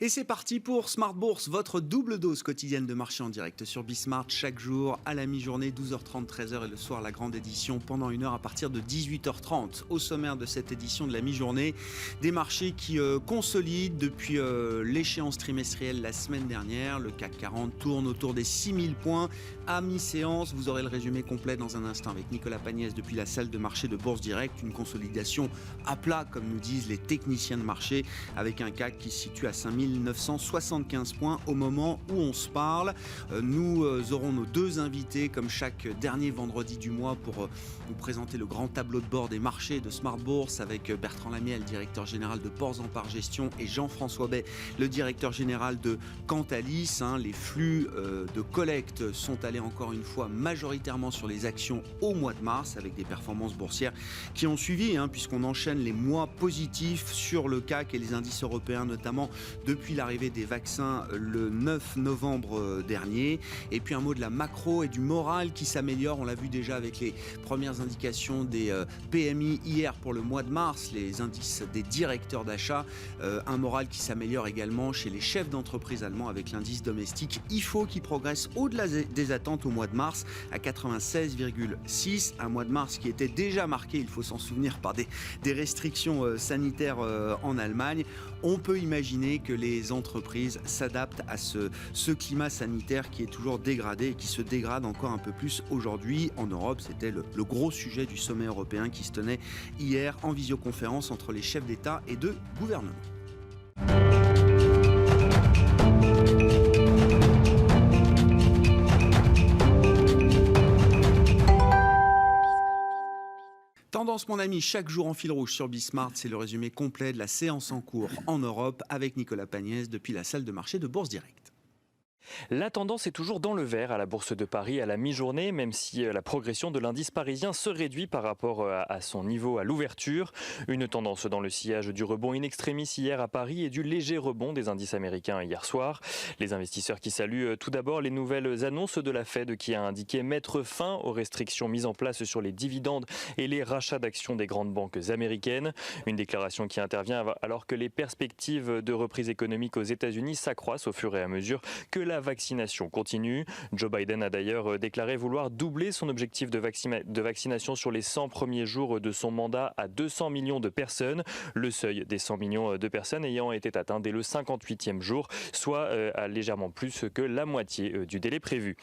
Et c'est parti pour Smart Bourse, votre double dose quotidienne de marché en direct sur Bismart chaque jour à la mi-journée, 12h30, 13h et le soir la grande édition pendant une heure à partir de 18h30. Au sommaire de cette édition de la mi-journée, des marchés qui consolident depuis l'échéance trimestrielle la semaine dernière. Le CAC 40 tourne autour des 6000 points à mi-séance. Vous aurez le résumé complet dans un instant avec Nicolas Pagnès depuis la salle de marché de Bourse Direct. Une consolidation à plat comme nous disent les techniciens de marché avec un CAC qui se situe à 5975 points au moment où on se parle. Nous aurons nos deux invités comme chaque dernier vendredi du mois pour vous présenter le grand tableau de bord des marchés de Smart Bourse avec Bertrand Lamiel, directeur général de Ports en Par Gestion, et Jean-François Bay, le directeur général de Cantalis. Les flux de collecte sont allés encore une fois majoritairement sur les actions au mois de mars avec des performances boursières qui ont suivi puisqu'on enchaîne les mois positifs sur le CAC et les indices européens notamment depuis l'arrivée des vaccins le 9 novembre dernier. Et puis un mot de la macro et du moral qui s'améliore. On l'a vu déjà avec les premières indications des PMI hier pour le mois de mars, les indices des directeurs d'achat. Un moral qui s'améliore également chez les chefs d'entreprise allemands avec l'indice domestique IFO qui progresse au-delà des attentes au mois de mars à 96,6. Un mois de mars qui était déjà marqué, il faut s'en souvenir, par des restrictions sanitaires en Allemagne. On peut imaginer que les entreprises s'adaptent à ce climat sanitaire qui est toujours dégradé et qui se dégrade encore un peu plus aujourd'hui. En Europe, c'était le gros sujet du sommet européen qui se tenait hier en visioconférence entre les chefs d'État et de gouvernement. Tendance, mon ami, chaque jour en fil rouge sur Bismart, c'est le résumé complet de la séance en cours en Europe avec Nicolas Pagnès depuis la salle de marché de Bourse Direct. La tendance est toujours dans le vert à la Bourse de Paris à la mi-journée, même si la progression de l'indice parisien se réduit par rapport à son niveau à l'ouverture. Une tendance dans le sillage du rebond in extremis hier à Paris et du léger rebond des indices américains hier soir. Les investisseurs qui saluent tout d'abord les nouvelles annonces de la Fed qui a indiqué mettre fin aux restrictions mises en place sur les dividendes et les rachats d'actions des grandes banques américaines. Une déclaration qui intervient alors que les perspectives de reprise économique aux États-Unis s'accroissent au fur et à mesure que la vaccination continue. Joe Biden a d'ailleurs déclaré vouloir doubler son objectif de vaccination sur les 100 premiers jours de son mandat à 200 millions de personnes. Le seuil des 100 millions de personnes ayant été atteint dès le 58e jour, soit à légèrement plus que la moitié du délai prévu.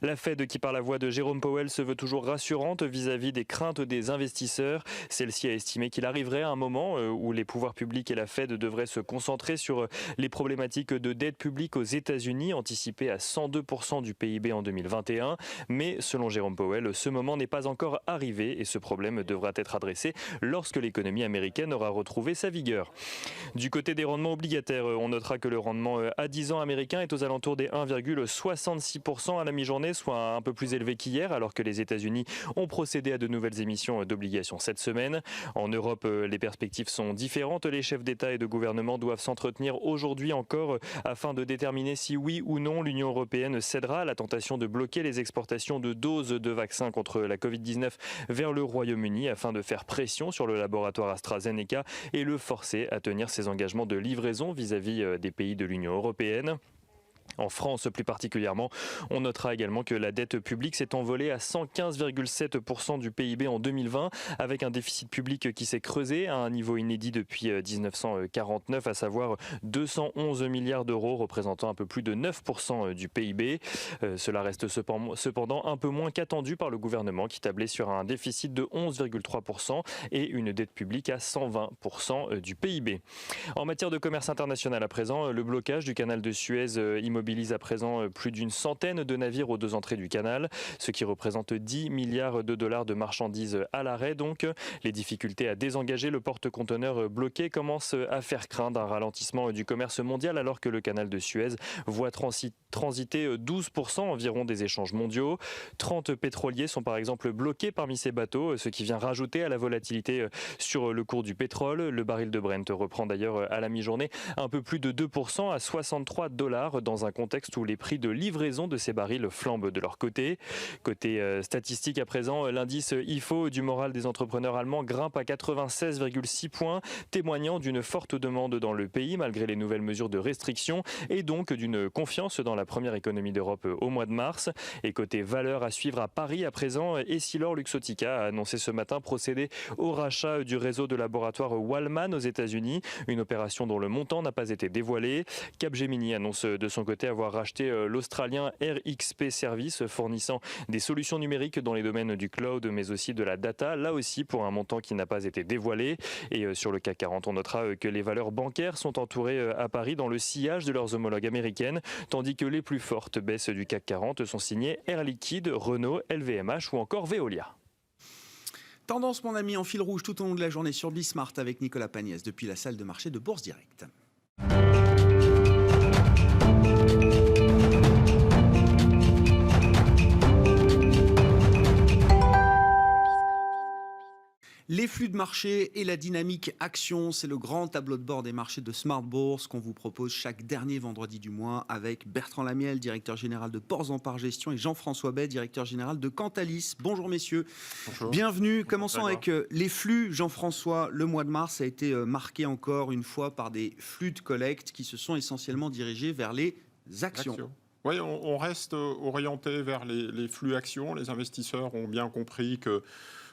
La Fed, qui par la voix de Jérôme Powell se veut toujours rassurante vis-à-vis des craintes des investisseurs. Celle-ci a estimé qu'il arriverait à un moment où les pouvoirs publics et la Fed devraient se concentrer sur les problématiques de dette publique aux États-Unis, anticipé à 102% du PIB en 2021. Mais selon Jérôme Powell, ce moment n'est pas encore arrivé et ce problème devra être adressé lorsque l'économie américaine aura retrouvé sa vigueur. Du côté des rendements obligataires, on notera que le rendement à 10 ans américain est aux alentours des 1,66% à la mi-journée, soit un peu plus élevé qu'hier, alors que les États-Unis ont procédé à de nouvelles émissions d'obligations cette semaine. En Europe, les perspectives sont différentes. Les chefs d'État et de gouvernement doivent s'entretenir aujourd'hui encore afin de déterminer si oui ou non l'Union européenne cédera à la tentation de bloquer les exportations de doses de vaccins contre la Covid-19 vers le Royaume-Uni afin de faire pression sur le laboratoire AstraZeneca et le forcer à tenir ses engagements de livraison vis-à-vis des pays de l'Union européenne. En France plus particulièrement, on notera également que la dette publique s'est envolée à 115,7% du PIB en 2020, avec un déficit public qui s'est creusé à un niveau inédit depuis 1949, à savoir 211 milliards d'euros, représentant un peu plus de 9% du PIB. Cela reste cependant un peu moins qu'attendu par le gouvernement, qui tablait sur un déficit de 11,3% et une dette publique à 120% du PIB. En matière de commerce international à présent, le blocage du canal de Suez mobilise à présent plus d'une centaine de navires aux deux entrées du canal, ce qui représente 10 milliards de dollars de marchandises à l'arrêt. Donc, les difficultés à désengager le porte-conteneurs bloqué commencent à faire craindre un ralentissement du commerce mondial, alors que le canal de Suez voit transiter 12% environ des échanges mondiaux. 30 pétroliers sont par exemple bloqués parmi ces bateaux, ce qui vient rajouter à la volatilité sur le cours du pétrole. Le baril de Brent reprend d'ailleurs à la mi-journée un peu plus de 2% à 63 $ dans un contexte où les prix de livraison de ces barils flambent de leur côté. Côté statistique à présent, l'indice IFO du moral des entrepreneurs allemands grimpe à 96,6 points, témoignant d'une forte demande dans le pays malgré les nouvelles mesures de restriction et donc d'une confiance dans la première économie d'Europe au mois de mars. Et côté valeur à suivre à Paris à présent, Essilor-Luxottica a annoncé ce matin procéder au rachat du réseau de laboratoires Wallman aux États-Unis, une opération dont le montant n'a pas été dévoilé. Capgemini annonce de son côté avoir racheté l'Australien RXP Service, fournissant des solutions numériques dans les domaines du cloud mais aussi de la data, là aussi pour un montant qui n'a pas été dévoilé. Et sur le CAC 40, on notera que les valeurs bancaires sont entourées à Paris dans le sillage de leurs homologues américaines, tandis que les plus fortes baisses du CAC 40 sont signées Air Liquide, Renault, LVMH ou encore Veolia. Tendance, mon ami, en fil rouge tout au long de la journée sur Bismart avec Nicolas Pagnès depuis la salle de marché de Bourse Direct. Les flux de marché et la dynamique action, c'est le grand tableau de bord des marchés de Smart Bourse qu'on vous propose chaque dernier vendredi du mois avec Bertrand Lamiel, directeur général de Ports en Part Gestion, et Jean-François Bay, directeur général de Cantalis. Bonjour messieurs. Bonjour. Bienvenue. Commençons avec les flux. Jean-François, le mois de mars a été marqué encore une fois par des flux de collecte qui se sont essentiellement dirigés vers les actions. Oui, on reste orienté vers les flux actions. Les investisseurs ont bien compris que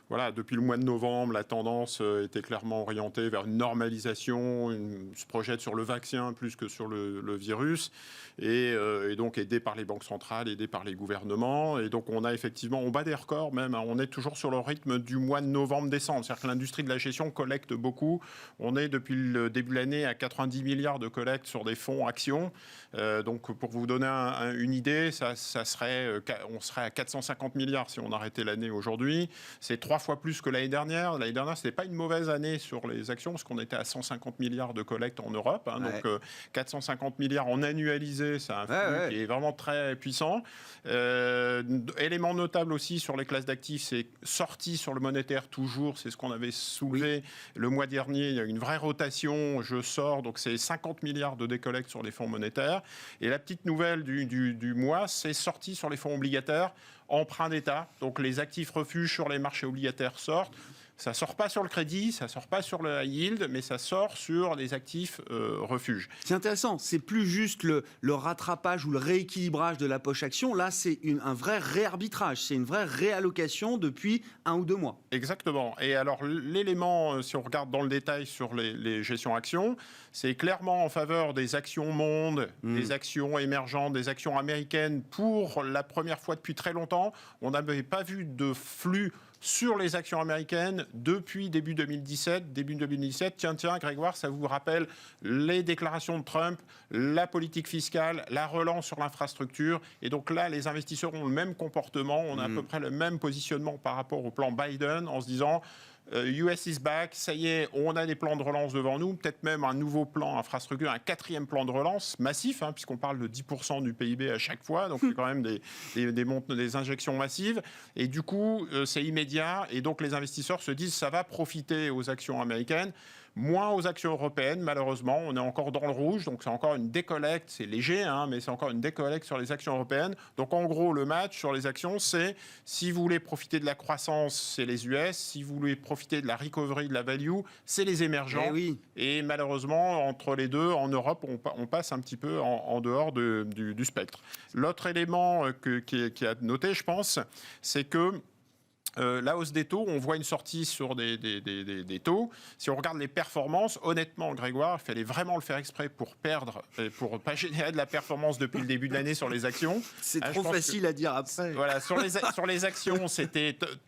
voilà, depuis le mois de novembre, la tendance était clairement orientée vers une normalisation, se projette sur le vaccin plus que sur le virus, et donc aidé par les banques centrales, aidé par les gouvernements. Et donc on a effectivement, on bat des records même, hein, on est toujours sur le rythme du mois de novembre-décembre. C'est-à-dire que l'industrie de la gestion collecte beaucoup. On est depuis le début de l'année à 90 milliards de collectes sur des fonds actions. Donc pour vous donner une idée, on serait à 450 milliards si on arrêtait l'année aujourd'hui. C'est 3 fois plus que l'année dernière. L'année dernière, ce n'était pas une mauvaise année sur les actions, parce qu'on était à 150 milliards de collecte en Europe. Hein, ouais. Donc 450 milliards en annualisé, c'est un flux qui est vraiment très puissant. Élément notable aussi sur les classes d'actifs, c'est sorti sur le monétaire toujours, c'est ce qu'on avait soulevé le mois dernier. Il y a une vraie rotation, je sors, donc c'est 50 milliards de décollecte sur les fonds monétaires. Et la petite nouvelle du mois, c'est sorti sur les fonds obligataires, emprunt d'État. Donc les actifs refuges sur les marchés obligataires sortent. Ça ne sort pas sur le crédit, ça ne sort pas sur le high yield, mais ça sort sur les actifs refuges. C'est intéressant, c'est plus juste le rattrapage ou le rééquilibrage de la poche action. Là, c'est un vrai réarbitrage, c'est une vraie réallocation depuis 1 ou 2 mois. Exactement. Et alors, l'élément, si on regarde dans le détail sur les gestions actions, c'est clairement en faveur des actions monde, des actions émergentes, des actions américaines. Pour la première fois depuis très longtemps, on n'avait pas vu de flux sur les actions américaines depuis début 2017. Début 2017, tiens, Grégoire, ça vous rappelle les déclarations de Trump, la politique fiscale, la relance sur l'infrastructure. Et donc là, les investisseurs ont le même comportement. On a à peu près le même positionnement par rapport au plan Biden en se disant US is back, ça y est, on a des plans de relance devant nous, peut-être même un nouveau plan infrastructure, un 4e plan de relance massif, hein, puisqu'on parle de 10% du PIB à chaque fois, donc c'est quand même des injections massives. Et du coup, c'est immédiat, et donc les investisseurs se disent ça va profiter aux actions américaines. Moins aux actions européennes, malheureusement. On est encore dans le rouge, donc c'est encore une décollecte. C'est léger, hein, mais c'est encore une décollecte sur les actions européennes. Donc en gros, le match sur les actions, c'est si vous voulez profiter de la croissance, c'est les US. Si vous voulez profiter de la recovery, de la value, c'est les émergents. Et malheureusement, entre les deux, en Europe, on passe un petit peu en dehors du spectre. L'autre élément qui est à noter, je pense, c'est que la hausse des taux, on voit une sortie sur des taux. Si on regarde les performances, honnêtement, Grégoire, il fallait vraiment le faire exprès pour perdre, et pour ne pas générer de la performance depuis le début de l'année sur les actions. C'est trop facile à dire après. Voilà, sur les actions,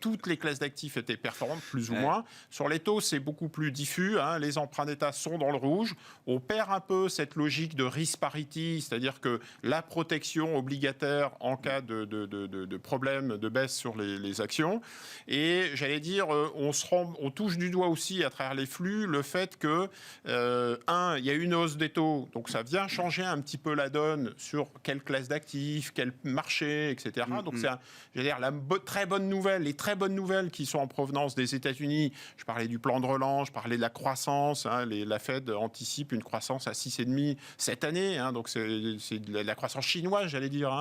toutes les classes d'actifs étaient performantes, plus ou moins. Sur les taux, c'est beaucoup plus diffus. Hein. Les emprunts d'État sont dans le rouge. On perd un peu cette logique de risk parity, c'est-à-dire que la protection obligataire en cas de problème de baisse sur les actions. Et j'allais dire, on touche du doigt aussi à travers les flux le fait que, il y a une hausse des taux, donc ça vient changer un petit peu la donne sur quelle classe d'actifs, quel marché, etc. Donc c'est, j'allais dire, très bonne nouvelle, les très bonnes nouvelles qui sont en provenance des États-Unis. Je parlais du plan de relance, je parlais de la croissance. La Fed anticipe une croissance à 6,5 cette année. Donc c'est de la croissance chinoise, j'allais dire,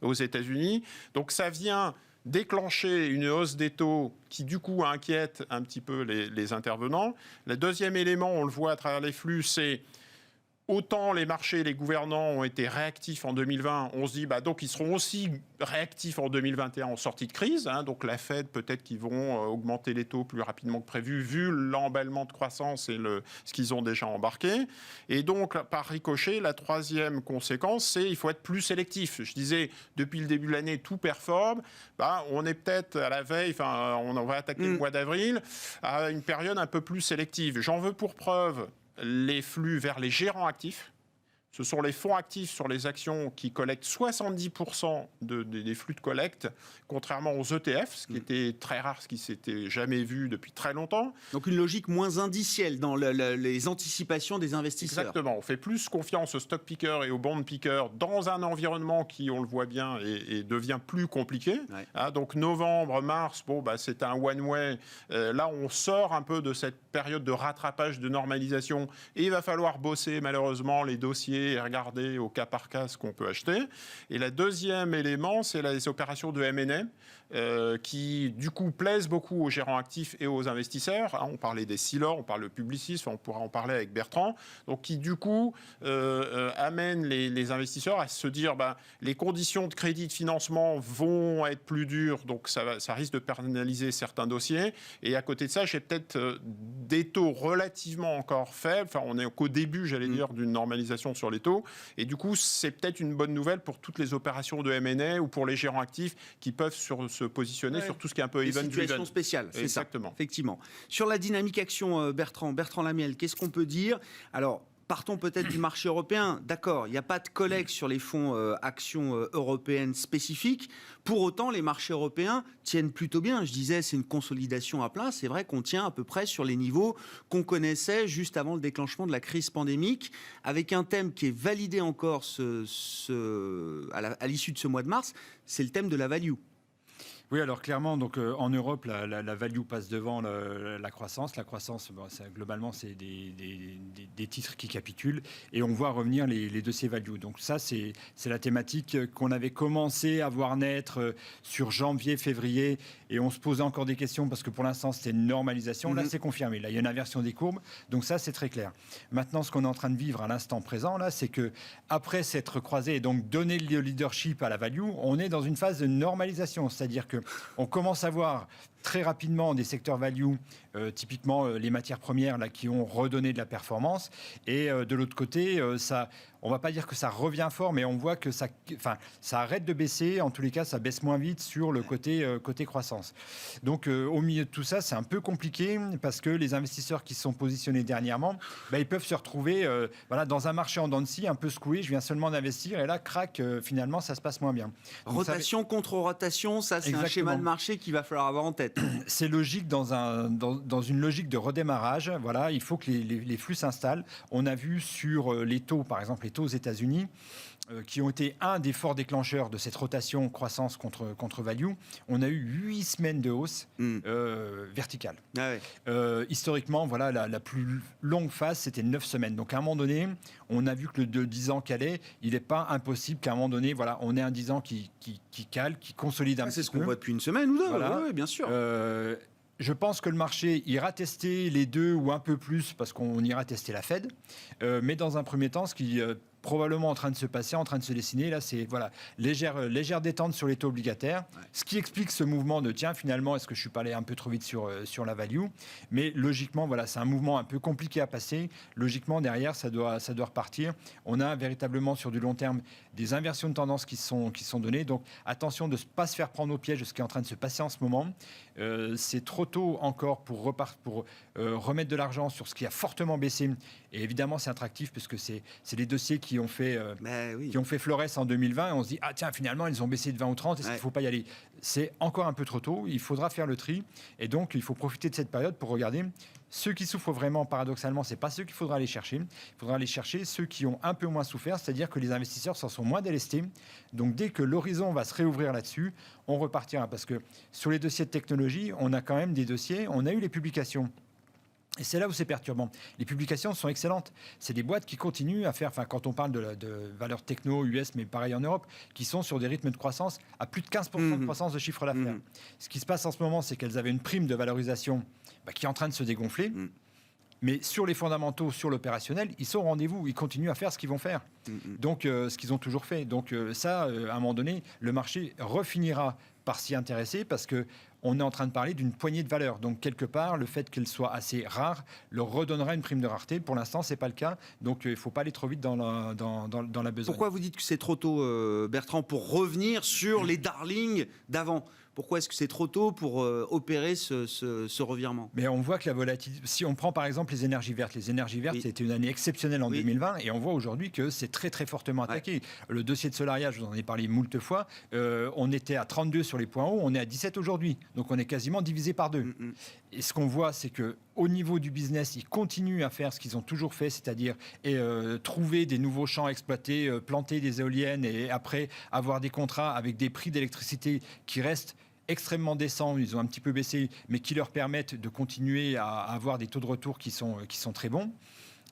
aux États-Unis. Donc ça vient déclencher une hausse des taux qui, du coup, inquiète un petit peu les intervenants. Le deuxième élément, on le voit à travers les flux, c'est autant les marchés et les gouvernants ont été réactifs en 2020, on se dit donc ils seront aussi réactifs en 2021 en sortie de crise. Donc la Fed, peut-être qu'ils vont augmenter les taux plus rapidement que prévu, vu l'emballement de croissance et ce qu'ils ont déjà embarqué. Et donc, par ricochet, la troisième conséquence, c'est qu'il faut être plus sélectif. Je disais, depuis le début de l'année, tout performe. On est peut-être à la veille, on va attaquer le mois d'avril, à une période un peu plus sélective. J'en veux pour preuve les flux vers les gérants actifs. Ce sont les fonds actifs sur les actions qui collectent 70% des flux de collecte, contrairement aux ETF, ce qui était très rare, ce qui s'était jamais vu depuis très longtemps. Donc une logique moins indicielle dans les anticipations des investisseurs. Exactement. On fait plus confiance aux stock pickers et aux bond pickers dans un environnement qui, on le voit bien, et devient plus compliqué. Ouais. Donc novembre, mars, c'est un one-way. Là, on sort un peu de cette période de rattrapage, de normalisation, et il va falloir bosser malheureusement les dossiers et regarder au cas par cas ce qu'on peut acheter. Et le deuxième élément, c'est les opérations de M&A qui, du coup, plaisent beaucoup aux gérants actifs et aux investisseurs. On parlait des Silor, on parle de Publicis, on pourra en parler avec Bertrand. Donc, qui, du coup, amènent les investisseurs à se dire les conditions de crédit de financement vont être plus dures, donc ça risque de pénaliser certains dossiers. Et à côté de ça, j'ai peut-être des taux relativement encore faibles. On n'est qu'au début, j'allais dire, d'une normalisation sur les taux. Et du coup, c'est peut-être une bonne nouvelle pour toutes les opérations de M&A ou pour les gérants actifs qui peuvent se positionner sur tout ce qui est un peu event-driven. Situation spéciale, c'est exactement. Ça, effectivement. Sur la dynamique action, Bertrand Lamiel, qu'est-ce qu'on peut dire ? Alors, partons peut-être du marché européen. D'accord, il n'y a pas de collecte sur les fonds actions européennes spécifiques. Pour autant, les marchés européens tiennent plutôt bien. Je disais, c'est une consolidation à plat. C'est vrai qu'on tient à peu près sur les niveaux qu'on connaissait juste avant le déclenchement de la crise pandémique, avec un thème qui est validé encore à l'issue de ce mois de mars, c'est le thème de la value. Oui, alors clairement, donc, en Europe, la value passe devant la croissance. La croissance, globalement, c'est des titres qui capitulent et on voit revenir les dossiers value. Donc ça, c'est la thématique qu'on avait commencé à voir naître sur janvier, février, et on se posait encore des questions parce que pour l'instant, c'était une normalisation. Là, c'est confirmé. Là, il y a une inversion des courbes. Donc ça, c'est très clair. Maintenant, ce qu'on est en train de vivre à l'instant présent, là, c'est que après s'être croisé et donc donner le leadership à la value, on est dans une phase de normalisation. C'est-à-dire que on commence à voir très rapidement des secteurs value, typiquement les matières premières là, qui ont redonné de la performance. Et de l'autre côté, on ne va pas dire que ça revient fort, mais on voit que ça arrête de baisser. En tous les cas, ça baisse moins vite sur le côté croissance. Donc, au milieu de tout ça, c'est un peu compliqué parce que les investisseurs qui se sont positionnés dernièrement, ils peuvent se retrouver dans un marché en dents de scie, un peu secoué. Je viens seulement d'investir et là, crac, finalement, ça se passe moins bien. Donc, rotation contre rotation, ça, c'est un schéma de marché qu'il va falloir avoir en tête. C'est logique dans une logique de redémarrage. Voilà, il faut que les flux s'installent. On a vu sur les taux, par exemple les taux aux États-Unis, qui ont été un des forts déclencheurs de cette rotation croissance contre value. On a eu 8 semaines de hausse verticale. Ah ouais. Historiquement, la plus longue phase, c'était 9 semaines. Donc à un moment donné, on a vu que le 10 ans calait. Il n'est pas impossible qu'à un moment donné, on ait un 10 ans qui cale, qui consolide un petit peu. C'est ce qu'on voit depuis une semaine ou deux, oui, bien sûr. Je pense que le marché ira tester les deux ou un peu plus parce qu'on ira tester la Fed. Mais dans un premier temps, ce qui probablement en train de se passer, en train de se dessiner, là, c'est légère détente sur les taux obligataires. Ouais. Ce qui explique ce mouvement de finalement, est-ce que je suis pas allé un peu trop vite sur la value ? Mais logiquement, c'est un mouvement un peu compliqué à passer. Logiquement, derrière, ça doit repartir. On a véritablement sur du long terme des inversions de tendance qui sont données. Donc attention de ne pas se faire prendre au piège de ce qui est en train de se passer en ce moment. C'est trop tôt encore pour remettre de l'argent sur ce qui a fortement baissé. Et évidemment, c'est attractif puisque c'est les dossiers qui qui ont fait Flores en 2020 et on se dit, ah tiens, finalement, ils ont baissé de 20 ou 30, est-ce qu'il ne faut pas y aller ? C'est encore un peu trop tôt, il faudra faire le tri et donc il faut profiter de cette période pour regarder ceux qui souffrent vraiment, paradoxalement, ce n'est pas ceux qu'il faudra aller chercher. Il faudra aller chercher ceux qui ont un peu moins souffert, c'est-à-dire que les investisseurs s'en sont moins délestés. Donc dès que l'horizon va se réouvrir là-dessus, on repartira. Parce que sur les dossiers de technologie, on a quand même des dossiers, on a eu les publications. Et c'est là où c'est perturbant. Les publications sont excellentes. C'est des boîtes qui continuent à faire, quand on parle de valeurs techno US, mais pareil en Europe, qui sont sur des rythmes de croissance à plus de 15% de croissance de chiffre d'affaires. Ce qui se passe en ce moment, c'est qu'elles avaient une prime de valorisation qui est en train de se dégonfler. Mais sur les fondamentaux, sur l'opérationnel, ils sont au rendez-vous. Ils continuent à faire ce qu'ils vont faire. Donc, ce qu'ils ont toujours fait. Donc, ça, à un moment donné, le marché refinira par s'y intéresser parce qu'on est en train de parler d'une poignée de valeurs. Donc, quelque part, le fait qu'elle soit assez rare leur redonnera une prime de rareté. Pour l'instant, ce n'est pas le cas. Donc, il ne faut pas aller trop vite dans la besogne. Pourquoi vous dites que c'est trop tôt, Bertrand, pour revenir sur les darlings d'avant ? Pourquoi est-ce que c'est trop tôt pour opérer ce revirement ? Mais on voit que la volatilité... Si on prend par exemple les énergies vertes, c'était une année exceptionnelle en 2020 et on voit aujourd'hui que c'est très très fortement attaqué. Le dossier de Solaria, je vous en ai parlé moult fois, on était à 32 sur les points hauts, on est à 17 aujourd'hui. Donc on est quasiment divisé par deux. Et ce qu'on voit, c'est qu'au niveau du business, ils continuent à faire ce qu'ils ont toujours fait, c'est-à-dire trouver des nouveaux champs à exploiter, planter des éoliennes et après avoir des contrats avec des prix d'électricité qui restent extrêmement décents, ils ont un petit peu baissé, mais qui leur permettent de continuer à avoir des taux de retour qui sont très bons.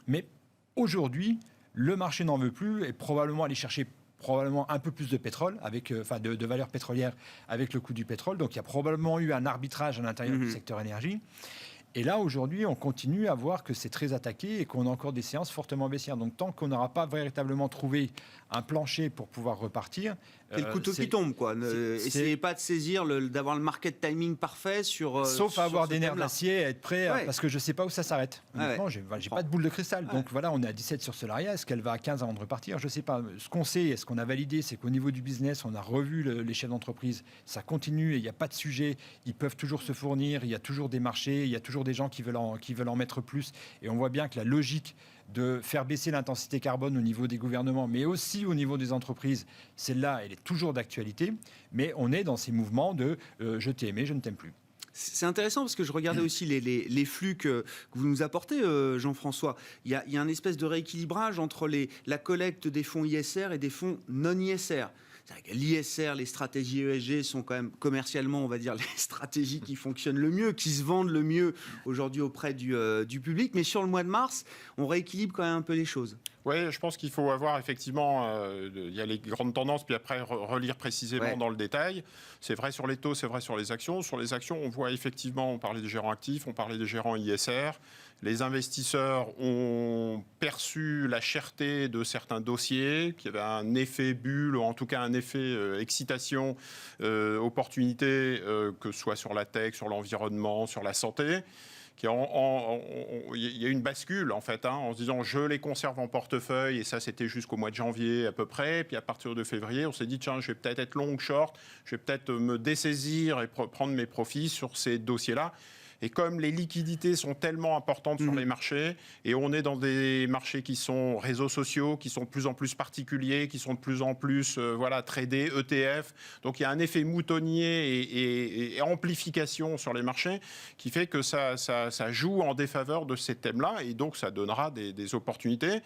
Mais aujourd'hui, le marché n'en veut plus et probablement aller chercher un peu plus de pétrole, de valeurs pétrolières avec le coût du pétrole. Donc il y a probablement eu un arbitrage à l'intérieur du secteur énergie. Et là, aujourd'hui, on continue à voir que c'est très attaqué et qu'on a encore des séances fortement baissières. Donc, tant qu'on n'aura pas véritablement trouvé un plancher pour pouvoir repartir... C'est le couteau qui tombe, quoi. Essayez pas de saisir, d'avoir le market timing parfait sur... Sauf à avoir des nerfs d'acier, à être prêt, parce que je ne sais pas où ça s'arrête. Honnêtement, j'ai pas de boule de cristal. Donc voilà, on est à 17 sur Solaria. Est-ce qu'elle va à 15 avant de repartir ? Je ne sais pas. Ce qu'on sait, et ce qu'on a validé, c'est qu'au niveau du business, on a revu les chefs d'entreprise. Ça continue et il n'y a pas de sujet. Ils peuvent toujours se fournir. Il y a toujours des marchés. Il y a toujours des gens qui veulent en mettre plus. Et on voit bien que la logique de faire baisser l'intensité carbone au niveau des gouvernements, mais aussi au niveau des entreprises, celle-là, elle est toujours d'actualité. Mais on est dans ces mouvements de je t'ai aimé, je ne t'aime plus. C'est intéressant parce que je regardais aussi les flux que vous nous apportez, Jean-François. Il y a un espèce de rééquilibrage entre la collecte des fonds ISR et des fonds non ISR. L'ISR, les stratégies ESG sont quand même commercialement, on va dire, les stratégies qui fonctionnent le mieux, qui se vendent le mieux aujourd'hui auprès du public. Mais sur le mois de mars, on rééquilibre quand même un peu les choses. Oui, je pense qu'il faut avoir effectivement, il y a les grandes tendances, puis après relire précisément dans le détail. C'est vrai sur les taux, c'est vrai sur les actions. Sur les actions, on voit effectivement, on parlait des gérants actifs, on parlait des gérants ISR. Les investisseurs ont perçu la cherté de certains dossiers, qu'il y avait un effet bulle, ou en tout cas un effet excitation, opportunité, que ce soit sur la tech, sur l'environnement, sur la santé. Il y a une bascule en fait, en se disant je les conserve en portefeuille, et ça c'était jusqu'au mois de janvier à peu près, puis à partir de février on s'est dit tiens, je vais peut-être être long, short, je vais peut-être me dessaisir et prendre mes profits sur ces dossiers-là. Et comme les liquidités sont tellement importantes sur les marchés, et on est dans des marchés qui sont réseaux sociaux, qui sont de plus en plus particuliers, qui sont de plus en plus tradés, ETF, donc il y a un effet moutonnier et amplification sur les marchés qui fait que ça joue en défaveur de ces thèmes-là, et donc ça donnera des opportunités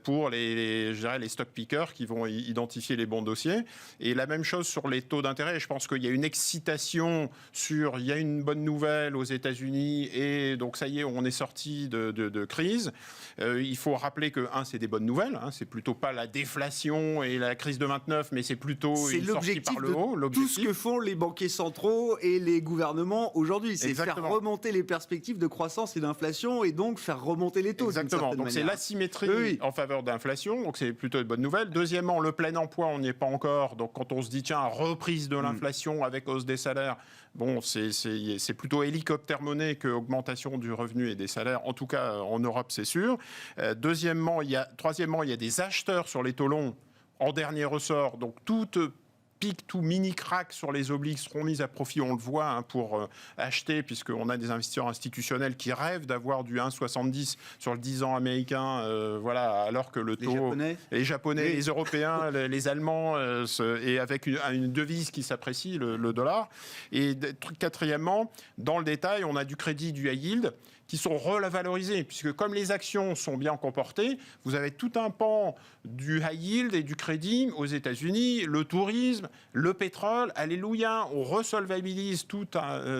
pour les stock pickers qui vont identifier les bons dossiers. Et la même chose sur les taux d'intérêt. Je pense qu'il y a une excitation il y a une bonne nouvelle aux États-Unis, et donc ça y est, on est sorti de crise. Il faut rappeler que, c'est des bonnes nouvelles, c'est plutôt pas la déflation et la crise de 29, mais c'est plutôt une sortie par le haut. Tout ce que font les banquiers centraux et les gouvernements aujourd'hui, c'est faire remonter les perspectives de croissance et d'inflation, et donc faire remonter les taux. Exactement, donc c'est l'asymétrie en faveur d'inflation, donc c'est plutôt une bonne nouvelle. Deuxièmement, le plein emploi, on n'y est pas encore, donc quand on se dit tiens, reprise de l'inflation avec hausse des salaires, c'est plutôt hélicoptère monnaie que augmentation du revenu et des salaires, en tout cas en Europe, c'est sûr. Troisièmement, il y a des acheteurs sur les taux longs en dernier ressort, donc toute pics tout mini cracks sur les obliques seront mises à profit, on le voit, pour acheter, puisqu'on a des investisseurs institutionnels qui rêvent d'avoir du 1,70 sur le 10 ans américain, alors que le taux... Les Japonais, les Européens, les Allemands, et avec une devise qui s'apprécie, le dollar. Et quatrièmement, dans le détail, on a du crédit, du high yield, qui sont revalorisés, puisque comme les actions sont bien comportées, vous avez tout un pan du high yield et du crédit aux États-Unis, le tourisme, le pétrole, alléluia, on resolvabilise tous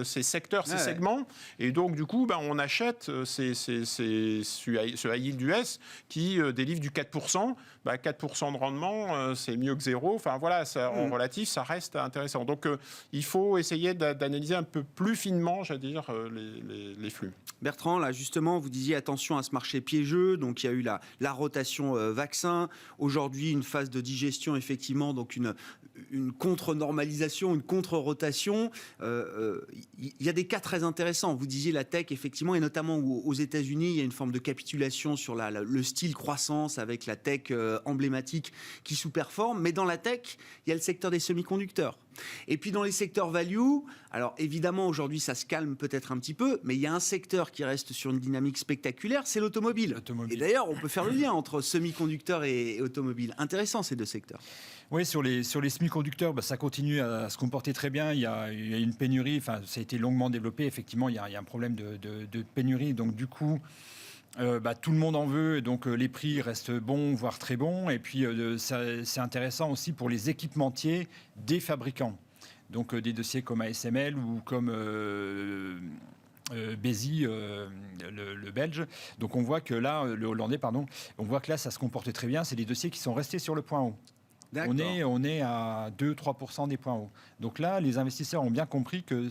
ces secteurs, ces segments, et donc du coup, on achète ce high yield US qui délivre du 4%. 4% de rendement, c'est mieux que zéro. Enfin voilà, en relatif, ça reste intéressant. Donc il faut essayer d'analyser un peu plus finement, j'allais dire, les flux. Bertrand, là justement, vous disiez attention à ce marché piégeux, donc il y a eu la rotation vaccin, aujourd'hui une phase de digestion effectivement, donc une contre-normalisation, une contre-rotation. Il y a des cas très intéressants. Vous disiez la tech effectivement, et notamment aux États-Unis, il y a une forme de capitulation sur le style croissance avec la tech emblématique qui sous-performe, mais dans la tech, il y a le secteur des semi-conducteurs. Et puis dans les secteurs value, alors évidemment aujourd'hui ça se calme peut-être un petit peu, mais il y a un secteur qui reste sur une dynamique spectaculaire, c'est l'automobile. Et d'ailleurs on peut faire le lien entre semi-conducteurs et automobile. Intéressant ces deux secteurs. Oui, sur les semi-conducteurs, ça continue à se comporter très bien. Il y a une pénurie, ça a été longuement développé. Effectivement, il y a un problème de pénurie, donc du coup... tout le monde en veut, donc les prix restent bons, voire très bons. Et puis, c'est intéressant aussi pour les équipementiers des fabricants. Donc, des dossiers comme ASML ou comme Besi, le belge. Donc, on voit que là, le hollandais, pardon, on voit que là, ça se comporte très bien. C'est des dossiers qui sont restés sur le point haut. On est à 2-3% des points hauts. Donc là, les investisseurs ont bien compris que,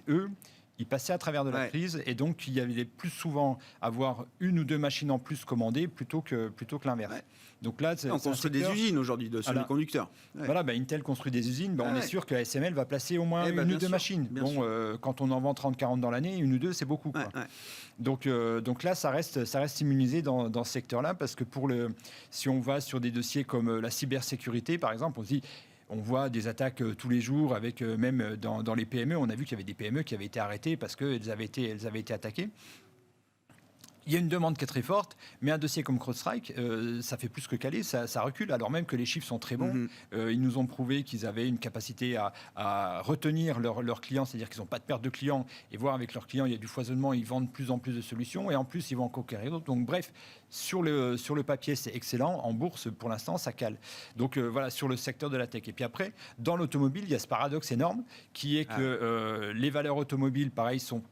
eux... Ils passaient à travers de la crise et donc il y avait plus souvent avoir une ou deux machines en plus commandées plutôt que l'inverse. Ouais. Donc là, on construit des usines aujourd'hui de semi-conducteurs. Voilà, Intel construit des usines. On est sûr que ASML va placer au moins une ou deux machines. Quand on en vend 30-40 dans l'année, une ou deux, c'est beaucoup. Quoi. Donc là, ça reste immunisé dans ce secteur-là parce que si on va sur des dossiers comme la cybersécurité, par exemple, on se dit... On voit des attaques tous les jours, avec même dans les PME. On a vu qu'il y avait des PME qui avaient été arrêtées parce qu'elles avaient été attaquées. Il y a une demande qui est très forte, mais un dossier comme CrowdStrike, ça fait plus que caler, ça recule, alors même que les chiffres sont très bons. Ils nous ont prouvé qu'ils avaient une capacité à retenir leurs clients, c'est-à-dire qu'ils n'ont pas de perte de clients, et voir avec leurs clients, il y a du foisonnement, ils vendent de plus en plus de solutions, et en plus, ils vont en conquérir d'autres. Donc bref, sur le papier, c'est excellent. En bourse, pour l'instant, ça cale. Donc voilà, sur le secteur de la tech. Et puis après, dans l'automobile, il y a ce paradoxe énorme, qui est que les valeurs automobiles, pareil, sont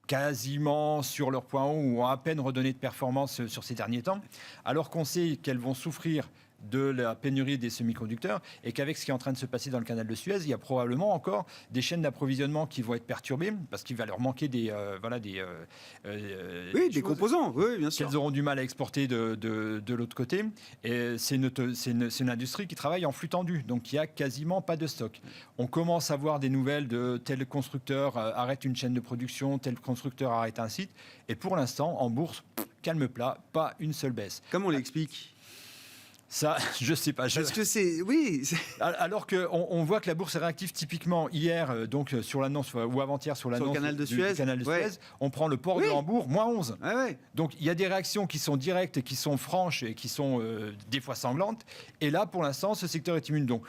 quasiment sur leur point haut ou ont à peine redonné de performance sur ces derniers temps, alors qu'on sait qu'elles vont souffrir de la pénurie des semi-conducteurs et qu'avec ce qui est en train de se passer dans le canal de Suez, il y a probablement encore des chaînes d'approvisionnement qui vont être perturbées parce qu'il va leur manquer des composants, oui, bien sûr. Qu'elles auront du mal à exporter de l'autre côté. Et c'est une industrie qui travaille en flux tendu, donc il n'y a quasiment pas de stock. On commence à voir des nouvelles de tel constructeur arrête une chaîne de production, tel constructeur arrête un site. Et pour l'instant, en bourse, calme plat, pas une seule baisse. Comment on l'explique ? Ça, je sais pas. Parce que c'est... Oui. Alors qu'on voit que la bourse est réactive typiquement hier, donc sur l'annonce, ou avant-hier sur l'annonce du canal de Suez, on prend le port de Hambourg, moins 11. Ouais. Donc il y a des réactions qui sont directes, qui sont franches et qui sont des fois sanglantes. Et là, pour l'instant, ce secteur est immune. Donc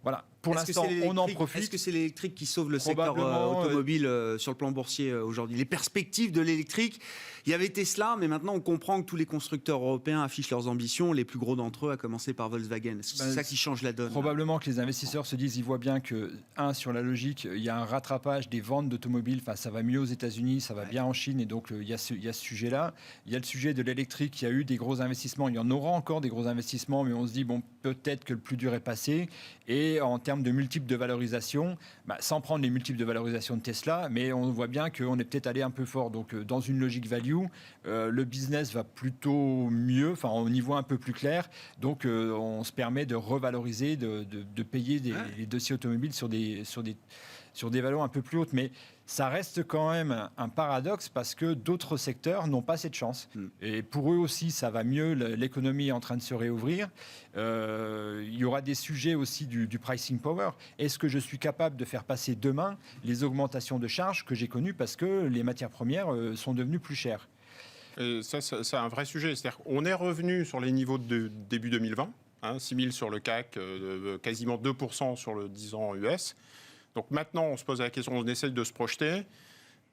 voilà. Pour l'instant, on en profite. Est-ce que c'est l'électrique qui sauve le secteur automobile sur le plan boursier aujourd'hui ? Les perspectives de l'électrique, il y avait Tesla, mais maintenant on comprend que tous les constructeurs européens affichent leurs ambitions, les plus gros d'entre eux, à commencer par Volkswagen. Est-ce que c'est ça qui change la donne ? Probablement que les investisseurs se disent, ils voient bien que, sur la logique, il y a un rattrapage des ventes d'automobiles, ça va mieux aux États-Unis, ça va bien en Chine, et donc il y a ce sujet-là. Il y a le sujet de l'électrique, il y a eu des gros investissements, il y en aura encore des gros investissements, mais on se dit, peut-être que le plus dur est passé, et en termes de multiples de valorisation, sans prendre les multiples de valorisation de Tesla, mais on voit bien qu'on est peut-être allé un peu fort. Donc, dans une logique value, le business va plutôt mieux, au niveau un peu plus clair. Donc, on se permet de revaloriser, de payer les dossiers automobiles sur des valeurs un peu plus hautes. Mais Ça reste quand même un paradoxe parce que d'autres secteurs n'ont pas cette chance. Et pour eux aussi, ça va mieux. L'économie est en train de se réouvrir. Il y aura des sujets aussi du pricing power. Est-ce que je suis capable de faire passer demain les augmentations de charges que j'ai connues parce que les matières premières sont devenues plus chères? Et ça, c'est un vrai sujet. C'est-à-dire qu'on est revenu sur les niveaux de début 2020, 6 000 sur le CAC, quasiment 2% sur le 10 ans US. Donc maintenant, on se pose la question, on essaie de se projeter.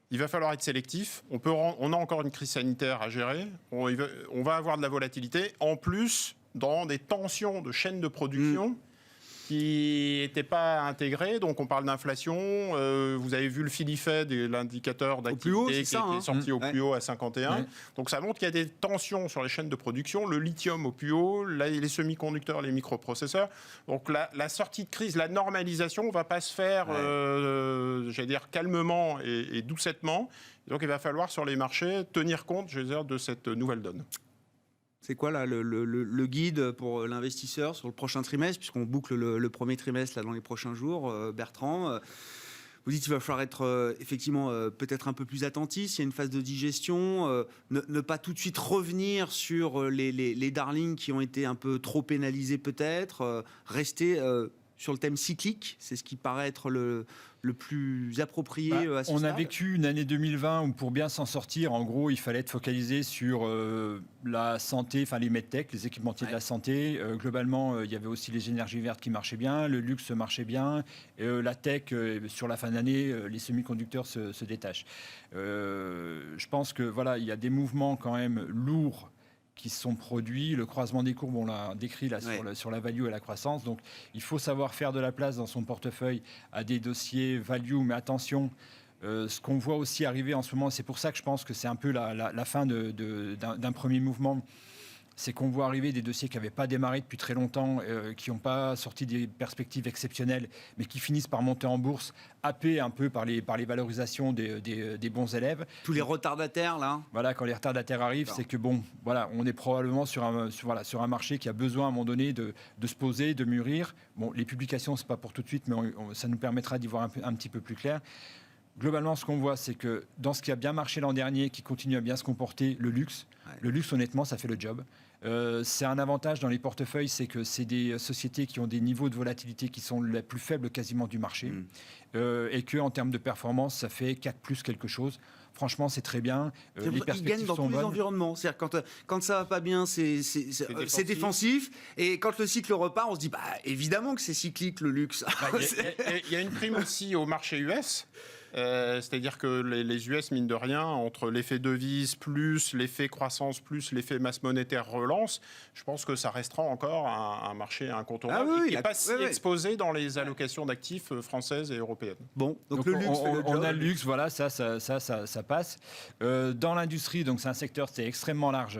Il va falloir être sélectif. On a encore une crise sanitaire à gérer. On va avoir de la volatilité. En plus, dans des tensions de chaînes de production qui n'étaient pas intégrées. Donc on parle d'inflation. Vous avez vu le Fed, l'indicateur d'activité qui est sorti au plus haut à 51. Donc ça montre qu'il y a des tensions sur les chaînes de production. Le lithium au plus haut, les semi-conducteurs, les microprocesseurs. Donc la sortie de crise, la normalisation ne va pas se faire, j'allais dire, calmement et doucettement. Donc il va falloir sur les marchés tenir compte, je veux dire, de cette nouvelle donne. C'est quoi là, le guide pour l'investisseur sur le prochain trimestre, puisqu'on boucle le premier trimestre là, dans les prochains jours, Bertrand vous dites qu'il va falloir être effectivement peut-être un peu plus attentif. S'il y a une phase de digestion, ne pas tout de suite revenir sur les darlings qui ont été un peu trop pénalisés peut-être, rester sur le thème cyclique, c'est ce qui paraît être le plus approprié à ce stade. On a vécu une année 2020 où pour bien s'en sortir, en gros, il fallait être focalisé sur la santé, enfin les medtech, les équipementiers de la santé. Globalement, il y avait aussi les énergies vertes qui marchaient bien, le luxe marchait bien, la tech, sur la fin d'année, les semi-conducteurs se détachent. Je pense que voilà, il y a des mouvements quand même lourds qui sont produits. Le croisement des courbes, on l'a décrit là sur la value et la croissance. Donc, il faut savoir faire de la place dans son portefeuille à des dossiers value. Mais attention, ce qu'on voit aussi arriver en ce moment, c'est pour ça que je pense que c'est un peu la fin d'un premier mouvement, c'est qu'on voit arriver des dossiers qui n'avaient pas démarré depuis très longtemps, qui n'ont pas sorti des perspectives exceptionnelles, mais qui finissent par monter en bourse, happés un peu par les valorisations des bons élèves. Tous les retardataires, là. Voilà, quand les retardataires arrivent, c'est que bon, voilà, on est probablement sur un marché qui a besoin à un moment donné de se poser, de mûrir. Bon, les publications, c'est pas pour tout de suite, mais ça nous permettra d'y voir un petit peu plus clair. Globalement, ce qu'on voit, c'est que dans ce qui a bien marché l'an dernier, qui continue à bien se comporter, le luxe, honnêtement, ça fait le job. C'est un avantage dans les portefeuilles, c'est que c'est des sociétés qui ont des niveaux de volatilité qui sont les plus faibles quasiment du marché, et qu'en termes de performance, ça fait 4 plus quelque chose. Franchement, c'est très bien. Les perspectives ils gagnent dans tous les environnements. C'est-à-dire quand ça va pas bien, c'est défensif. Et quand le cycle repart, on se dit évidemment que c'est cyclique le luxe. Il y a une prime aussi au marché US. C'est-à-dire que les US, mine de rien, entre l'effet devise plus l'effet croissance plus l'effet masse monétaire relance, je pense que ça restera encore un marché incontournable qui n'est pas si exposé dans les allocations d'actifs françaises et européennes. Bon, donc le luxe, on a le luxe, voilà, ça passe. Dans l'industrie, donc c'est un secteur c'est extrêmement large.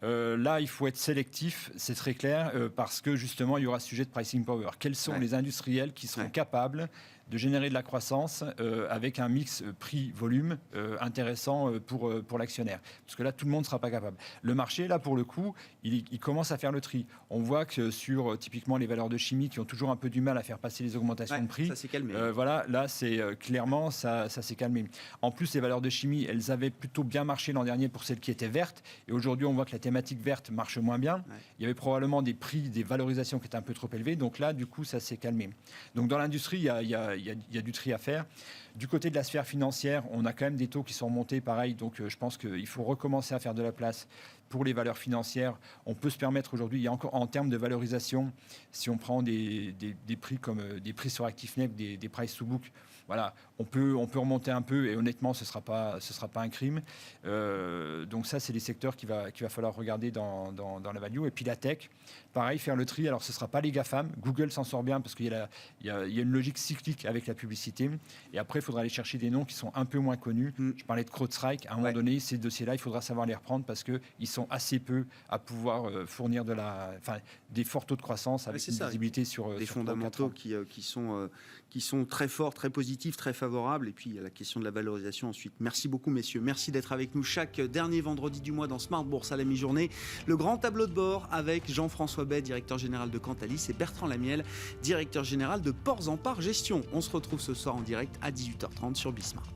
Là, il faut être sélectif, c'est très clair, parce que justement, il y aura ce sujet de pricing power. Quels sont les industriels qui seront capables de générer de la croissance avec un mix prix-volume intéressant pour l'actionnaire? Parce que là, tout le monde ne sera pas capable. Le marché, là, pour le coup, il commence à faire le tri. On voit que sur, typiquement, les valeurs de chimie qui ont toujours un peu du mal à faire passer les augmentations de prix, ça s'est calmé. voilà, là, c'est clairement, ça s'est calmé. En plus, les valeurs de chimie, elles avaient plutôt bien marché l'an dernier pour celles qui étaient vertes. Et aujourd'hui, on voit que la thématique verte marche moins bien. Il y avait probablement des prix, des valorisations qui étaient un peu trop élevées. Donc là, du coup, ça s'est calmé. Donc dans l'industrie, il y a du tri à faire. Du côté de la sphère financière, on a quand même des taux qui sont remontés, pareil. Donc je pense qu'il faut recommencer à faire de la place pour les valeurs financières. On peut se permettre aujourd'hui, il y a encore en termes de valorisation, si on prend des prix comme des prix sur actifs nets, des price to book, voilà, on peut remonter un peu et honnêtement, ce sera pas un crime. Donc ça, c'est des secteurs qu'il va falloir regarder dans la value. Et puis la tech, pareil, faire le tri. Alors ce sera pas les GAFAM. Google s'en sort bien parce qu'il y a une logique cyclique avec la publicité. Et après, il faudra aller chercher des noms qui sont un peu moins connus. Je parlais de CrowdStrike. À un moment donné, ces dossiers-là, il faudra savoir les reprendre parce qu'ils sont assez peu à pouvoir fournir des forts taux de croissance avec une visibilité sur des fondamentaux qui sont très forts, très positifs, très favorables. Et puis, il y a la question de la valorisation ensuite. Merci beaucoup, messieurs. Merci d'être avec nous chaque dernier vendredi du mois dans Smart Bourse à la mi-journée. Le grand tableau de bord avec Jean-François Bay, directeur général de Cantalis, et Bertrand Lamiel, directeur général de Ports en Part Gestion. On se retrouve ce soir en direct à 18h30 sur Bismart.